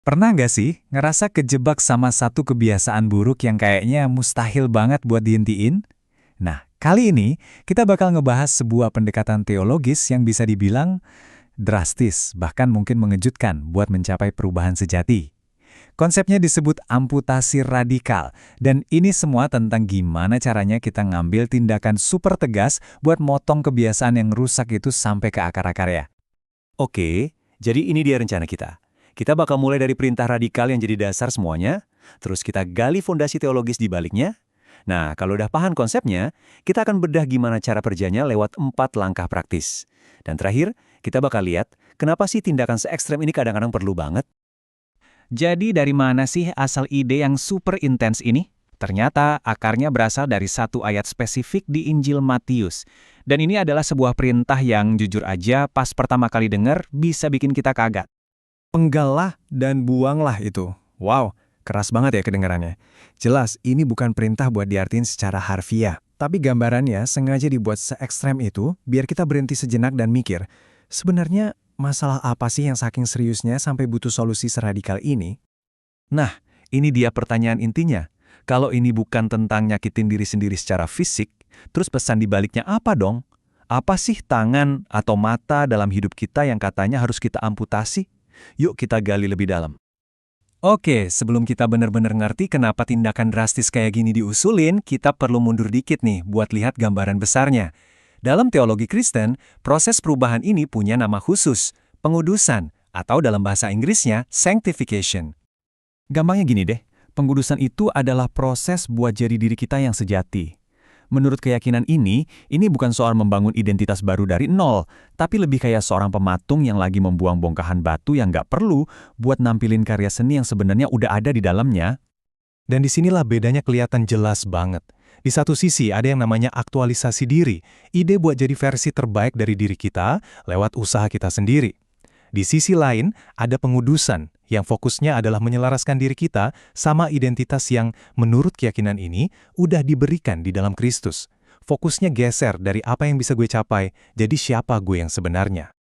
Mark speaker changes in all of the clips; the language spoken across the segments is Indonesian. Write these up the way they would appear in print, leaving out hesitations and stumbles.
Speaker 1: Pernah nggak sih ngerasa kejebak sama satu kebiasaan buruk yang kayaknya mustahil banget buat dihentiin? Nah, kali ini kita bakal ngebahas sebuah pendekatan teologis yang bisa dibilang drastis, bahkan mungkin mengejutkan buat mencapai perubahan sejati. Konsepnya disebut amputasi radikal, dan ini semua tentang gimana caranya kita ngambil tindakan super tegas buat motong kebiasaan yang rusak itu sampai ke akar-akarnya.
Speaker 2: Oke, jadi ini dia rencana kita. Kita bakal mulai dari perintah radikal yang jadi dasar semuanya, terus kita gali fondasi teologis di baliknya. Nah, kalau udah paham konsepnya, kita akan bedah gimana cara kerjanya lewat 4 langkah praktis. Dan terakhir, kita bakal lihat kenapa sih tindakan se-ekstrem ini kadang-kadang perlu banget.
Speaker 1: Jadi dari mana sih asal ide yang super intens ini? Ternyata akarnya berasal dari satu ayat spesifik di Injil Matius. Dan ini adalah sebuah perintah yang jujur aja pas pertama kali dengar bisa bikin kita kaget.
Speaker 3: Penggallah dan buanglah itu. Wow, keras banget ya kedengarannya. Jelas, ini bukan perintah buat diartiin secara harfiah. Tapi gambarannya sengaja dibuat se-ekstrem itu biar kita berhenti sejenak dan mikir, sebenarnya masalah apa sih yang saking seriusnya sampai butuh solusi seradikal ini?
Speaker 2: Nah, ini dia pertanyaan intinya. Kalau ini bukan tentang nyakitin diri sendiri secara fisik, terus pesan di baliknya apa dong? Apa sih tangan atau mata dalam hidup kita yang katanya harus kita amputasi? Yuk kita gali lebih dalam.
Speaker 1: Oke, sebelum kita benar-benar ngerti kenapa tindakan drastis kayak gini diusulin, kita perlu mundur dikit nih buat lihat gambaran besarnya. Dalam teologi Kristen, proses perubahan ini punya nama khusus, pengudusan, atau dalam bahasa Inggrisnya, sanctification. Gampangnya gini deh, pengudusan itu adalah proses buat jadi diri kita yang sejati. Menurut keyakinan ini bukan soal membangun identitas baru dari nol, tapi lebih kayak seorang pematung yang lagi membuang bongkahan batu yang nggak perlu buat nampilin karya seni yang sebenarnya udah ada di dalamnya.
Speaker 3: Dan disinilah bedanya kelihatan jelas banget. Di satu sisi ada yang namanya aktualisasi diri, ide buat jadi versi terbaik dari diri kita lewat usaha kita sendiri. Di sisi lain, ada pengudusan yang fokusnya adalah menyelaraskan diri kita sama identitas yang menurut keyakinan ini udah diberikan di dalam Kristus. Fokusnya geser dari apa yang bisa gue capai, jadi siapa gue yang sebenarnya.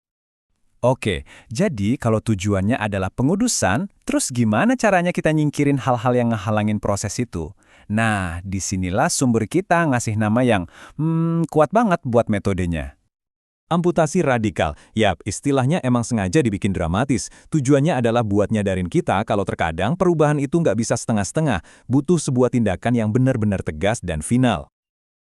Speaker 1: Oke, jadi kalau tujuannya adalah pengudusan, terus gimana caranya kita nyingkirin hal-hal yang ngehalangin proses itu? Nah, disinilah sumber kita ngasih nama yang kuat banget buat metodenya.
Speaker 2: Amputasi radikal. Yap, istilahnya emang sengaja dibikin dramatis. Tujuannya adalah buat nyadarin kita kalau terkadang perubahan itu nggak bisa setengah-setengah, butuh sebuah tindakan yang benar-benar tegas dan final.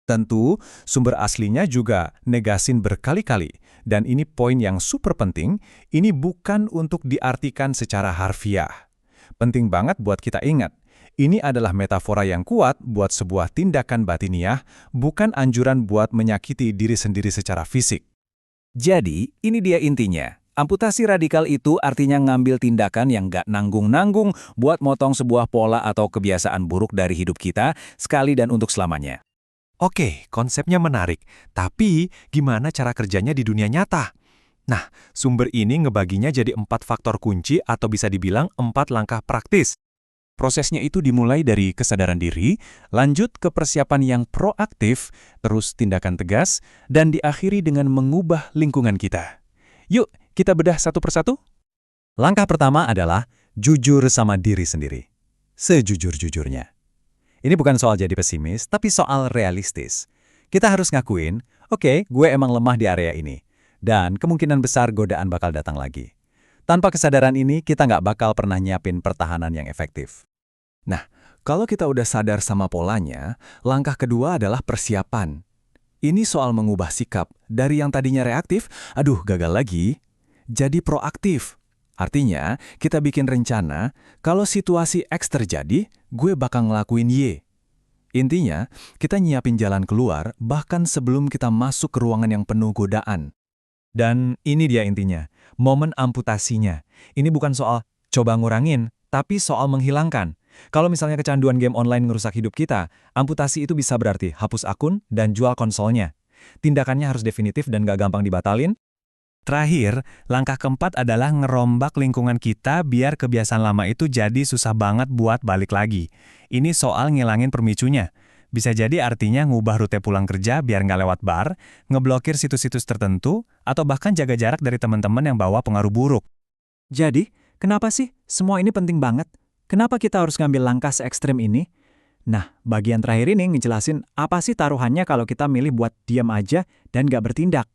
Speaker 2: Tentu, sumber aslinya juga negasin berkali-kali. Dan ini poin yang super penting, ini bukan untuk diartikan secara harfiah. Penting banget buat kita ingat, ini adalah metafora yang kuat buat sebuah tindakan batiniah, bukan anjuran buat menyakiti diri sendiri secara fisik.
Speaker 1: Jadi, ini dia intinya. Amputasi radikal itu artinya ngambil tindakan yang nggak nanggung-nanggung buat motong sebuah pola atau kebiasaan buruk dari hidup kita sekali dan untuk selamanya.
Speaker 3: Oke, konsepnya menarik, tapi gimana cara kerjanya di dunia nyata? Nah, sumber ini ngebaginya jadi 4 faktor kunci atau bisa dibilang 4 langkah praktis.
Speaker 1: Prosesnya itu dimulai dari kesadaran diri, lanjut ke persiapan yang proaktif, terus tindakan tegas, dan diakhiri dengan mengubah lingkungan kita. Yuk, kita bedah satu persatu. Langkah pertama adalah jujur sama diri sendiri. Sejujur-jujurnya. Ini bukan soal jadi pesimis, tapi soal realistis. Kita harus ngakuin, oke, gue emang lemah di area ini. Dan kemungkinan besar godaan bakal datang lagi. Tanpa kesadaran ini, kita nggak bakal pernah nyiapin pertahanan yang efektif. Nah, kalau kita udah sadar sama polanya, langkah kedua adalah persiapan. Ini soal mengubah sikap dari yang tadinya reaktif, aduh gagal lagi, jadi proaktif. Artinya, kita bikin rencana, kalau situasi X terjadi, gue bakal ngelakuin Y. Intinya, kita nyiapin jalan keluar bahkan sebelum kita masuk ke ruangan yang penuh godaan. Dan ini dia intinya, momen amputasinya. Ini bukan soal coba ngurangin, tapi soal menghilangkan. Kalau misalnya kecanduan game online ngerusak hidup kita, amputasi itu bisa berarti hapus akun dan jual konsolnya. Tindakannya harus definitif dan gak gampang dibatalin. Terakhir, langkah keempat adalah ngerombak lingkungan kita biar kebiasaan lama itu jadi susah banget buat balik lagi. Ini soal ngilangin pemicunya. Bisa jadi artinya ngubah rute pulang kerja biar nggak lewat bar, ngeblokir situs-situs tertentu, atau bahkan jaga jarak dari teman-teman yang bawa pengaruh buruk. Jadi, kenapa sih
Speaker 4: semua ini penting banget. Kenapa kita harus ngambil langkah se-ekstrem ini? Nah, bagian terakhir ini ngejelasin apa sih taruhannya kalau kita milih buat diam aja dan nggak bertindak.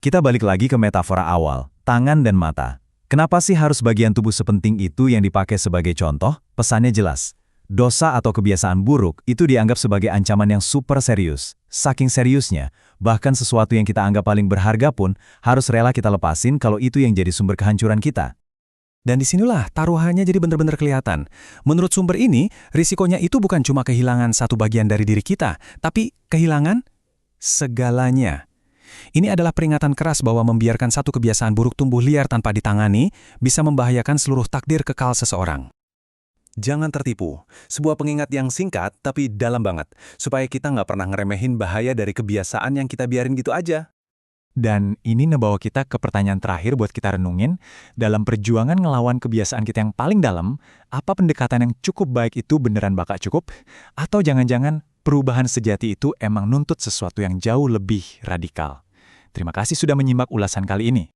Speaker 2: Kita balik lagi ke metafora awal, tangan dan mata. Kenapa sih harus bagian tubuh sepenting itu yang dipakai sebagai contoh? Pesannya jelas. Dosa atau kebiasaan buruk itu dianggap sebagai ancaman yang super serius. Saking seriusnya, bahkan sesuatu yang kita anggap paling berharga pun harus rela kita lepasin kalau itu yang jadi sumber kehancuran kita.
Speaker 1: Dan disinilah taruhannya jadi benar-benar kelihatan. Menurut sumber ini, risikonya itu bukan cuma kehilangan satu bagian dari diri kita, tapi kehilangan segalanya. Ini adalah peringatan keras bahwa membiarkan satu kebiasaan buruk tumbuh liar tanpa ditangani bisa membahayakan seluruh takdir kekal seseorang. Jangan tertipu. Sebuah pengingat yang singkat tapi dalam banget, supaya kita nggak pernah ngeremehin bahaya dari kebiasaan yang kita biarin gitu aja.
Speaker 3: Dan ini ngebawa kita ke pertanyaan terakhir buat kita renungin, dalam perjuangan ngelawan kebiasaan kita yang paling dalam, apa pendekatan yang cukup baik itu beneran bakal cukup? Atau jangan-jangan perubahan sejati itu emang nuntut sesuatu yang jauh lebih radikal? Terima kasih sudah menyimak ulasan kali ini.